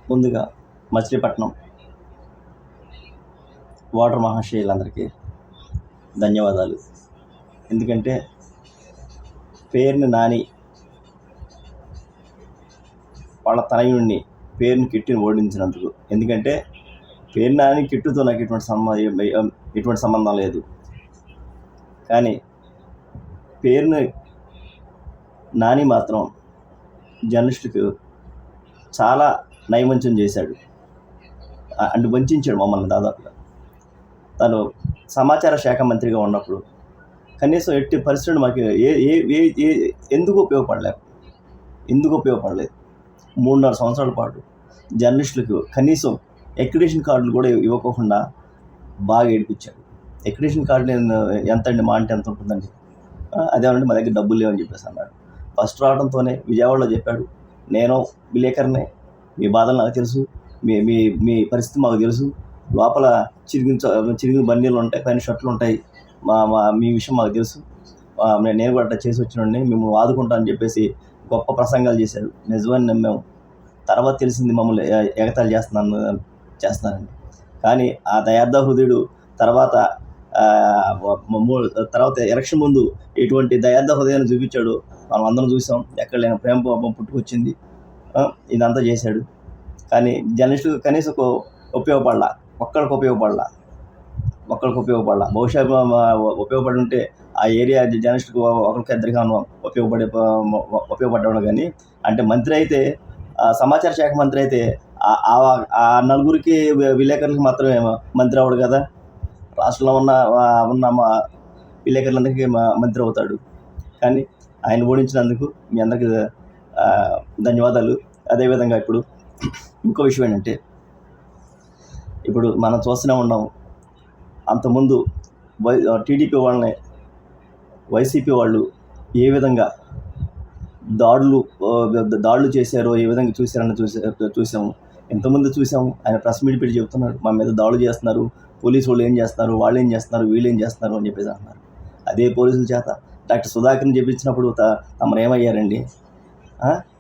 ముందుగా మచిలీపట్నం ఓటర్ మహాశయులందరికీ ధన్యవాదాలు. ఎందుకంటే పేరుని నాని వాళ్ళ తనయుడిని పేరుని కిట్టుని ఓడించినందుకు. ఎందుకంటే పేరు నాని కిట్టుతో నాకు ఎటువంటి సంబంధం లేదు. కానీ పేరుని నాని మాత్రం జర్నలిస్టుకు చాలా నయవంచన చేశాడు, అంటే వంచాడు మమ్మల్ని. దాదాపుగా తను సమాచార శాఖ మంత్రిగా ఉన్నప్పుడు కనీసం ఎట్టి పరిస్థితులు మాకు ఎందుకు ఉపయోగపడలేదు. 3.5 సంవత్సరాల పాటు జర్నలిస్టులకు కనీసం ఎక్రిడేషన్ కార్డులు కూడా ఇవ్వకోకుండా బాగా ఏడిపించాడు. ఎక్రిడేషన్ కార్డు ఎంత అండి, మా అంటే ఎంత ఉంటుందండి, అదేమంటే మా దగ్గర డబ్బులు లేవని చెప్పేసి అన్నాడు. ఫస్ట్ రావడంతోనే విజయవాడలో చెప్పాడు, నేను విలేకరునే, మీ బాధలు నాకు తెలుసు, మీ మీ మీ పరిస్థితి మాకు తెలుసు, లోపల చిరిగిన బన్నీలు ఉంటాయి, పైన షర్ట్లు ఉంటాయి, మీ విషయం మాకు తెలుసు, నేను కూడా అట్లా చేసి వచ్చినండి, మిమ్మల్ని ఆదుకుంటా అని చెప్పేసి గొప్ప ప్రసంగాలు చేశారు. నిజమని నమ్మాము. తర్వాత తెలిసింది మమ్మల్ని ఎగతాళి చేస్తున్నారండి. కానీ ఆ దయార్థ హృదయుడు తర్వాత ఎలక్షన్ ముందు ఎటువంటి దయార్థ హృదయాన్ని చూపించాడు మనం అందరం చూసాం. ఎక్కడ లేని ప్రేమ పుట్టుకొచ్చింది, ఇదంతా చేశాడు. కానీ జర్నలిస్టులకు కనీసం ఉపయోగపడలా, ఒక్కడికి ఉపయోగపడలా. బహుశా ఉపయోగపడి ఉంటే ఆ ఏరియా జర్నలిస్టుకు ఒకరికి ఇద్దరిగా ఉపయోగపడ్డాడు. కానీ అంటే మంత్రి అయితే, సమాచార శాఖ మంత్రి అయితే ఆ నలుగురికి విలేకరులకు మాత్రమే మంత్రి అవ్వడు కదా, రాష్ట్రంలో ఉన్న మా విలేకరులందరికీ మంత్రి అవుతాడు. కానీ ఆయన ఓడించినందుకు మీ అందరికీ ధన్యవాదాలు. అదేవిధంగా ఇప్పుడు ఇంకో విషయం ఏంటంటే, ఇప్పుడు మనం చూస్తూనే ఉన్నాం, అంతకుముందు టీడీపీ వాళ్ళని వైసీపీ వాళ్ళు ఏ విధంగా దాడులు చేశారో, ఏ విధంగా చూసాము. ఇంతకుముందు చూసాము. ఆయన ప్రెస్ మీట్ పెట్టి చెప్తున్నాడు, మా మీద దాడులు చేస్తున్నారు, పోలీసు వాళ్ళు ఏం చేస్తున్నారు, వాళ్ళు ఏం చేస్తున్నారు, వీళ్ళు ఏం చేస్తున్నారు అని చెప్పేసి అంటున్నారు. అదే పోలీసుల చేత డాక్టర్ సుధాకర్ని చెప్పించినప్పుడు తమరు ఏమయ్యారండి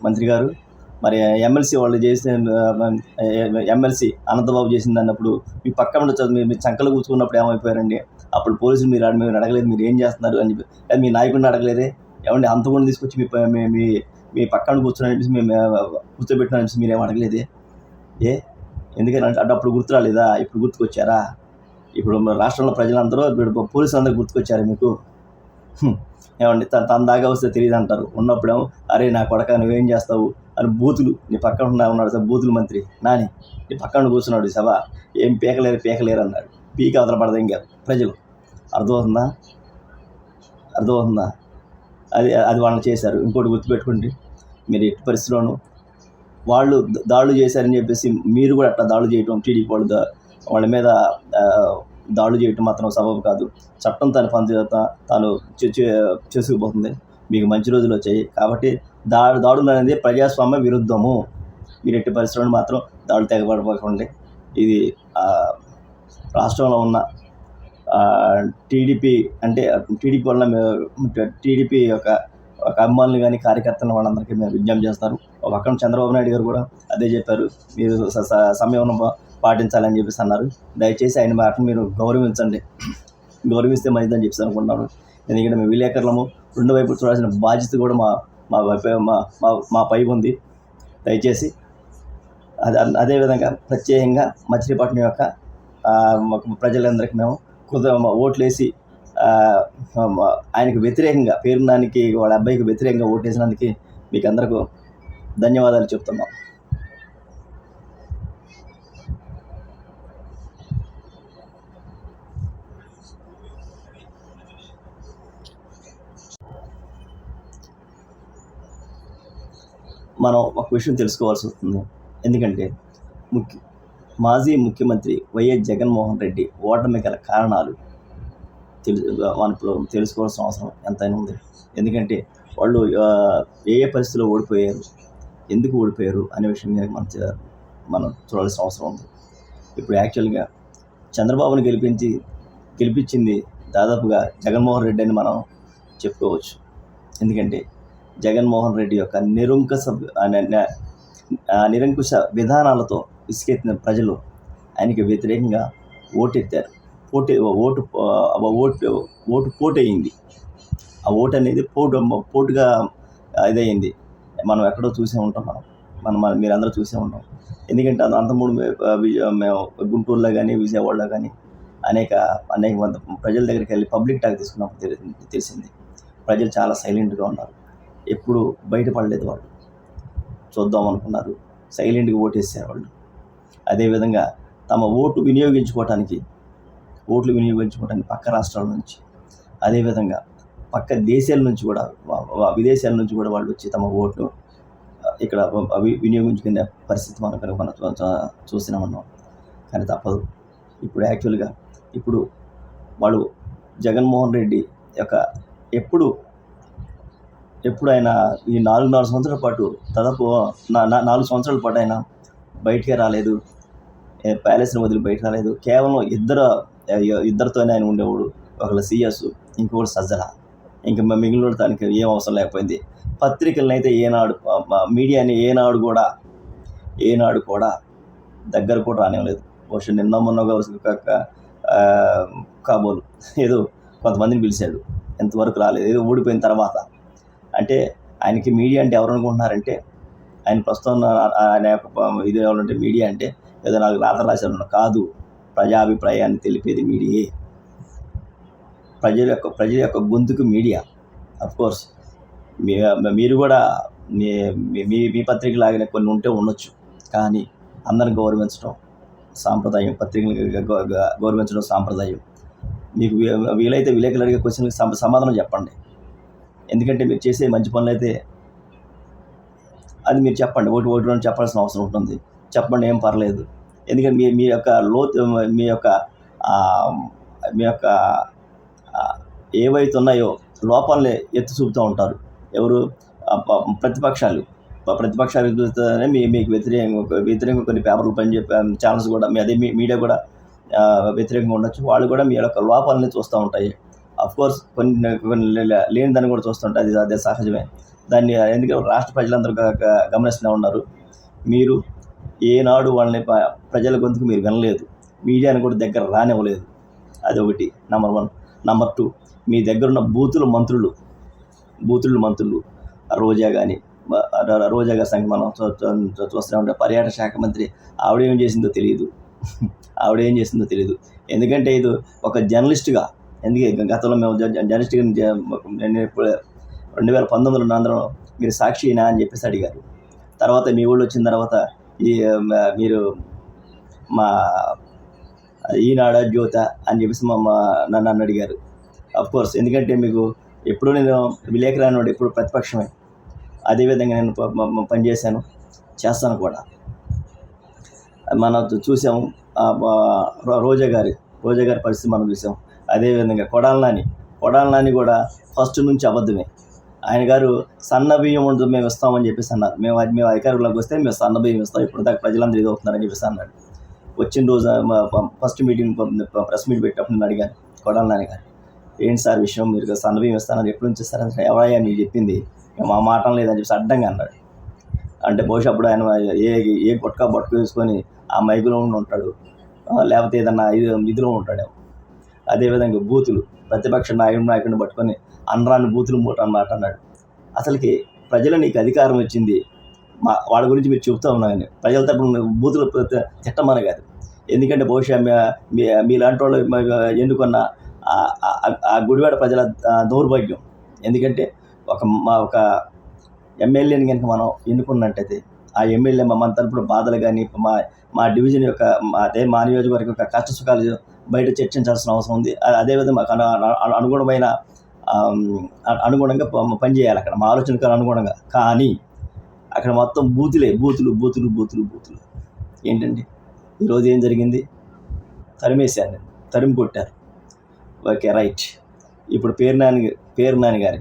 మంత్రి గారు? మరి ఎమ్మెల్సీ వాళ్ళు ఎమ్మెల్సీ అనంతబాబు చేసింది అన్నప్పుడు మీ పక్కన మీరు చంకలు కూర్చుకున్నప్పుడు ఏమైపోయారండి? అప్పుడు పోలీసులు మీరు అడగలేదు, మీరు ఏం చేస్తున్నారు అని చెప్పి. మీ నాయకుడిని అడగలేదే, ఏమండి అంతకుండా తీసుకొచ్చి మీ పక్కన కూర్చోబెట్టిన మీరేం అడగలేదే? ఎందుకని అంటే అప్పుడు గుర్తు రాలేదా? ఇప్పుడు గుర్తుకొచ్చారా? ఇప్పుడు రాష్ట్రంలో ప్రజలందరూ ఇప్పుడు పోలీసులు అందరూ గుర్తుకొచ్చారా మీకు? ఏమండి తన దాకా వస్తే తెలియదు అంటారు. ఉన్నప్పుడేమో అరే నా కొడక నువ్వేం చేస్తావు అని బూతులు. నీ పక్కన ఉన్నాడు బూతులు మంత్రి నాని, నీ పక్కన కూర్చున్నాడు సభ, ఏం పీకలేరు అన్నాడు. పీక అవతల పడదు ఇంకా ప్రజలు. అర్థమవుతుందా? అది వాళ్ళని చేశారు. ఇంకోటి గుర్తుపెట్టుకోండి, మీరు ఎట్టి పరిస్థితిలోనూ వాళ్ళు దాడులు చేశారని చెప్పేసి మీరు కూడా అట్లా దాడులు చేయటం, టీడీపీ వాళ్ళ మీద దాడులు చేయటం మాత్రం సబబు కాదు. చట్టం తన పని తాను చేసుకుపోతుంది. మీకు మంచి రోజులు వచ్చాయి కాబట్టి దాడులు అనేది ప్రజాస్వామ్య విరుద్ధము. మీరు ఎట్టి పరిస్థితుల్లో మాత్రం దాడులు తెగబడిపోకండి. ఇది రాష్ట్రంలో ఉన్న టీడీపీ అంటే టీడీపీ వల్ల టీడీపీ యొక్క అభిమానులు కానీ కార్యకర్తలను వాళ్ళందరికీ మేము విజ్ఞప్తి చేస్తారు. ఒక పక్కన చంద్రబాబు నాయుడు గారు కూడా అదే చెప్పారు, మీరు సమయం పాటించాలని చెప్పేసి అన్నారు. దయచేసి ఆయన మాటను మీరు గౌరవిస్తే మంచిదని చెప్పేసి అనుకుంటున్నాను. ఎందుకంటే మేము విలేకరులము, రెండు వైపు చూడాల్సిన బాధ్యత కూడా మా పై ఉంది. దయచేసి అదేవిధంగా ప్రత్యేకంగా మచిలీపట్నం యొక్క ప్రజలందరికీ మేము ఓట్లేసి ఆయనకు వ్యతిరేకంగా, పేరు నానికి వాళ్ళ అబ్బాయికి వ్యతిరేకంగా ఓటేసినందుకు మీకు అందరికీ ధన్యవాదాలు చెప్తున్నాం. మనం ఒక విషయం తెలుసుకోవాల్సి వస్తుంది. ఎందుకంటే మాజీ ముఖ్యమంత్రి వైఎస్ జగన్మోహన్ రెడ్డి ఓటమి గల కారణాలు మనం ఇప్పుడు తెలుసుకోవాల్సిన అవసరం ఎంతైనా ఉంది. ఎందుకంటే వాళ్ళు ఏ పరిస్థితుల్లో ఓడిపోయారు, ఎందుకు ఓడిపోయారు అనే విషయం మీద మనం చూడాల్సిన అవసరం ఉంది. ఇప్పుడు యాక్చువల్గా చంద్రబాబుని గెలిపించింది దాదాపుగా జగన్మోహన్ రెడ్డి అని మనం చెప్పుకోవచ్చు. ఎందుకంటే జగన్మోహన్ రెడ్డి యొక్క నిరంకుశ విధానాలతో విసిగెత్తిన ప్రజలు ఆయనకి వ్యతిరేకంగా ఓటెత్తారు. ఓటు పోటయింది. ఆ ఓటు అనేది పోటుగా ఇదయింది. మనం ఎక్కడో చూసే ఉంటాం. మీరందరూ చూసే ఉంటాం. ఎందుకంటే అంతకుముందు మేము గుంటూరులో కానీ, విజయవాడలో కానీ అనేక మంది ప్రజల దగ్గరికి వెళ్ళి పబ్లిక్ టాక్ తీసుకున్నప్పుడు తెలిసింది. ప్రజలు చాలా సైలెంట్గా ఉన్నారు. ఎప్పుడు బయటపడలేదు వాళ్ళు. చూద్దాం అనుకున్నారు, సైలెంట్గా ఓటేసారు వాళ్ళు. అదేవిధంగా తమ ఓట్లు వినియోగించుకోవటానికి పక్క రాష్ట్రాల నుంచి, అదేవిధంగా పక్క దేశాల నుంచి కూడా, విదేశాల నుంచి కూడా వాళ్ళు వచ్చి తమ ఓట్లు ఇక్కడ వినియోగించుకునే పరిస్థితి మనం చూస్తూనే ఉన్నాం. కానీ తప్పదు. ఇప్పుడు యాక్చువల్గా వాళ్ళు జగన్మోహన్ రెడ్డి యొక్క ఎప్పుడు ఆయన ఈ 4 సంవత్సరాల పాటు, దాదాపు 4 సంవత్సరాల పాటు ఆయన బయటికే రాలేదు. ప్యాలెస్ని వదిలి బయటకు రాలేదు. కేవలం ఇద్దరితోనే ఆయన ఉండేవాడు. ఒకళ్ళు సిఎస్, ఇంకొకటి సజ్జల. ఇంకా మిగిలిన దానికి ఏం అవసరం లేకపోయింది. పత్రికలను అయితే మీడియాని ఏనాడు కూడా దగ్గర కూడా రానివ్వలేదు. బహుశా నిన్న మొన్న కాబోలు ఏదో కొంతమందిని పిలిచాడు, ఎంతవరకు రాలేదు. ఏదో ఊడిపోయిన తర్వాత. అంటే ఆయనకి మీడియా అంటే ఎవరు అనుకుంటున్నారంటే, ఆయన ప్రస్తుతం ఆయన యొక్క ఇది ఎవరంటే మీడియా అంటే ఏదో నాకు రాత రాశారు కాదు. ప్రజాభిప్రాయాన్ని తెలిపేది మీడియే. ప్రజల యొక్క గొంతుకు మీడియా. అఫ్కోర్స్ మీరు కూడా మీ పత్రిక లాగానే కొన్ని ఉంటే ఉండొచ్చు. కానీ అందరిని గౌరవించడం సాంప్రదాయం. పత్రికలు గౌరవించడం సాంప్రదాయం. మీకు వీలైతే విలేకరులు అడిగే క్వశ్చన్కి సమాధానం చెప్పండి. ఎందుకంటే మీరు చేసే మంచి పనులు అయితే అది మీరు చెప్పండి. ఒకటి రెండు చెప్పాల్సిన అవసరం ఉంటుంది. చెప్పండి, ఏం పర్లేదు. ఎందుకంటే మీ యొక్క ఏవైతే ఉన్నాయో లోపాలని ఎత్తి చూపుతూ ఉంటారు. ఎవరు? ప్రతిపక్షాలు చూస్తేనే మీకు వ్యతిరేకంగా కొన్ని పేపర్లు ఛానల్స్ కూడా, అదే మీడియా కూడా వ్యతిరేకంగా ఉండొచ్చు. వాళ్ళు కూడా మీ యొక్క లోపాలని చూస్తూ ఉంటాయి. అఫ్కోర్స్ కొన్ని లేని దాన్ని కూడా చూస్తుంటాయి. అదే సహజమే. దాన్ని ఎందుకంటే రాష్ట్ర ప్రజలందరూ గమనిస్తూనే ఉన్నారు. మీరు ఏనాడు వాళ్ళని ప్రజల గొంతుకు మీరు వినలేదు. మీడియాని కూడా దగ్గర రానివ్వలేదు. అదొకటి, నెంబర్ 1. నెంబర్ 2, మీ దగ్గర ఉన్న బూతులు మంత్రులు రోజా గారి సంగతి మనం చూస్తూనే ఉంటాం. పర్యాటక శాఖ మంత్రి ఆవిడేం చేసిందో తెలియదు. ఎందుకంటే ఇది ఒక జర్నలిస్ట్గా, ఎందుకంటే గతంలో మేము జర్నలిస్ట్గా 2019లో అందరం మీరు సాక్షినా అని చెప్పేసి అడిగారు. తర్వాత మీ ఊళ్ళో వచ్చిన తర్వాత మీరు మా ఈనాడ జ్యోత అని చెప్పేసి నన్ను అడిగారు. అఫ్కోర్స్ ఎందుకంటే మీకు ఎప్పుడు నేను విలేకరు వాడు ఎప్పుడు ప్రతిపక్షమే. అదేవిధంగా నేను చేస్తాను కూడా. మనం చూసాము రోజా గారి పరిస్థితి మనం చూసాం. అదేవిధంగా కొడాలి నాని కూడా ఫస్ట్ నుంచి అబద్ధమే. ఆయన గారు సన్న బియ్యం ఉంటుంది మేము ఇస్తామని చెప్పేసి అన్నారు. మేము అధికారంలోకి వస్తే మేము సన్న బియ్యం ఇస్తాం, ఇప్పుడు దాకా ప్రజలందరూ ఇది అవుతున్నారని చెప్పేసి అన్నాడు. వచ్చిన రోజు ఫస్ట్ మీటింగ్ ప్రెస్ మీట్ పెట్టినప్పుడు నేను అడిగాను కొడాలి నాని గారు, ఏంటి సార్ విషయం, మీరు సన్న బియ్యం ఇస్తానని ఎప్పుడు నుంచి ఇస్తారని. ఎవరయ్యా నీకు చెప్పింది, మా మాట లేదని చెప్పేసి అడ్డంగా అన్నాడు. అంటే బహుశా అప్పుడు ఆయన ఏ బొట్క వేసుకొని ఆ మైకులో ఉంటాడు, లేకపోతే ఏదన్నా ఇదిలో ఉంటాడు. అదేవిధంగా బూతులు, ప్రతిపక్ష నాయకుడిని పట్టుకొని అనరాని బూతులు మూట అన్నమాట అన్నాడు. అసలుకి ప్రజలు నీకు అధికారం వచ్చింది, వాళ్ళ గురించి మీరు చెబుతూ ఉన్నాను. ప్రజల తరపున బూతులు తిట్టమని కాదు. ఎందుకంటే బహుశా మీలాంటి వాళ్ళు ఎన్నుకున్న ఆ గుడివాడ ప్రజల దౌర్భాగ్యం. ఎందుకంటే ఒక ఎమ్మెల్యేని కనుక మనం ఎన్నుకున్నట్టయితే ఆ ఎమ్మెల్యే మన తరపున బాధలు కానీ మా డివిజన్ యొక్క మా నియోజకవర్గం యొక్క కష్ట సుఖాలు బయట చర్చించాల్సిన అవసరం ఉంది. అదేవిధంగా మాకు అనుగుణంగా పనిచేయాలి అక్కడ, మా ఆలోచనకు అనుగుణంగా. కానీ అక్కడ మొత్తం బూతులు. ఏంటండి ఈరోజు ఏం జరిగింది? తరిమేశారు, తరిమి కొట్టారు. Okay, right. ఇప్పుడు పేరు నాని గారు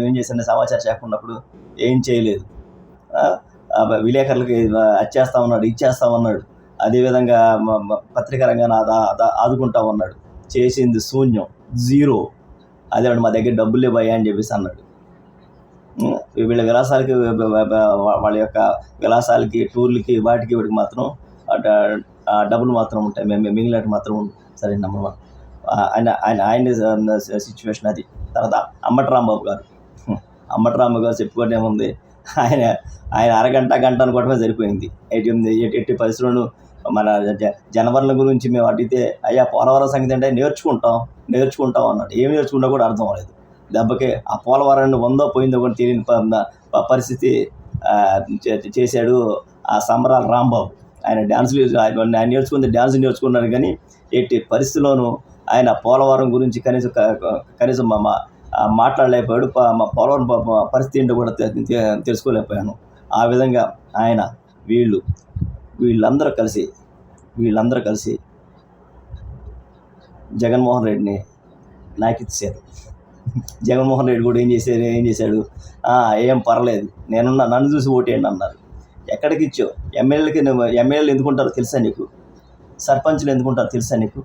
ఏం చేశారని సమాచారం చేయకున్నప్పుడు ఏం చేయలేదు. విలేకరులకి ఇచ్చేస్తా ఉన్నాడు. అదేవిధంగా పత్రికా రంగాన్ని ఆదుకుంటా ఉన్నాడు. చేసింది శూన్యం, 0. అదే మా దగ్గర డబ్బులు లేవయ్యా అని చెప్పేసి అన్నాడు. వీళ్ళ విలాసాలకి వాళ్ళ యొక్క విలాసాలకి టూర్లకి వాటికి వీటికి మాత్రం డబ్బులు మాత్రం ఉంటాయి, మిగిలినట్టు మాత్రం సరే నెంబర్ వన్. ఆయన సిచ్యువేషన్ అది. తర్వాత అంబటి రాంబాబు గారు, అంబటి రాంబాబు గారు చెప్పుకోవడం ఏముంది, ఆయన ఆయన అరగంట గంట అనుకోవడమే సరిపోయింది. ఎట్టి పరిస్థితుల్లోనూ మన జనవరుల గురించి మేము అడిగితే అయ్యా పోలవరం సంగతి అంటే నేర్చుకుంటాం అన్నాడు. ఏం నేర్చుకుంటా కూడా అర్థం అవ్వలేదు. దెబ్బకి ఆ పోలవరాన్ని ఉందో పోయిందో కూడా తెలియని పరిస్థితి చేశాడు ఆ సంబరాల రాంబాబు. ఆయన డ్యాన్సులు ఆయన డ్యాన్స్ నేర్చుకున్నాడు, కానీ ఎట్టి పరిస్థితిలోనూ ఆయన పోలవరం గురించి కనీసం మాట్లాడలేకపోయాడు. మా పోలవరం పరిస్థితి ఏంటో కూడా తెలుసుకోలేకపోయాను. ఆ విధంగా ఆయన వీళ్ళందరూ కలిసి జగన్మోహన్ రెడ్డిని నాకిచ్చారు. జగన్మోహన్ రెడ్డి కూడా ఏం చేశాడు, ఏం పర్లేదు నన్ను చూసి ఓటేయండి అన్నారు. ఎక్కడికి ఇచ్చావు? ఎమ్మెల్యేలు ఎందుకుంటారో తెలుసా నీకు? సర్పంచ్లు ఎందుకుంటారో తెలుసా నీకు?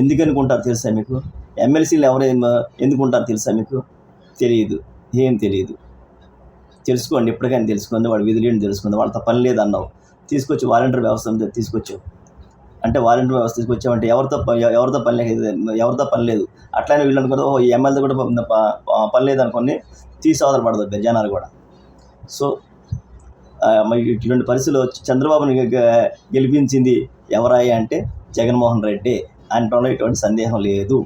ఎందుకు అనుకుంటారో తెలుసా మీకు? ఎమ్మెల్సీలు ఎందుకుంటారో తెలుసా మీకు? తెలియదు, ఏం తెలియదు. తెలుసుకోండి, ఎప్పటికైనా తెలుసుకోండి. వాడు విధులేని తెలుసుకుంది. వాళ్ళతో పని లేదన్నావు, తీసుకొచ్చి వాలంటీర్ వ్యవస్థ తీసుకొచ్చావు. అంటే వాలంటీర్ వ్యవస్థ తీసుకొచ్చామంటే ఎవరితో పని లేదు. అట్లానే వీళ్ళు అనుకున్నారు, ఈ ఎమ్మెల్యే కూడా పని లేదనుకొని తీసుకోవదలు పడదు జనాలు కూడా. సో ఇటువంటి పరిస్థితుల్లో చంద్రబాబుని గెలిపించింది ఎవరాయి అంటే జగన్మోహన్ రెడ్డి అనటంలో ఎటువంటి సందేహం లేదు.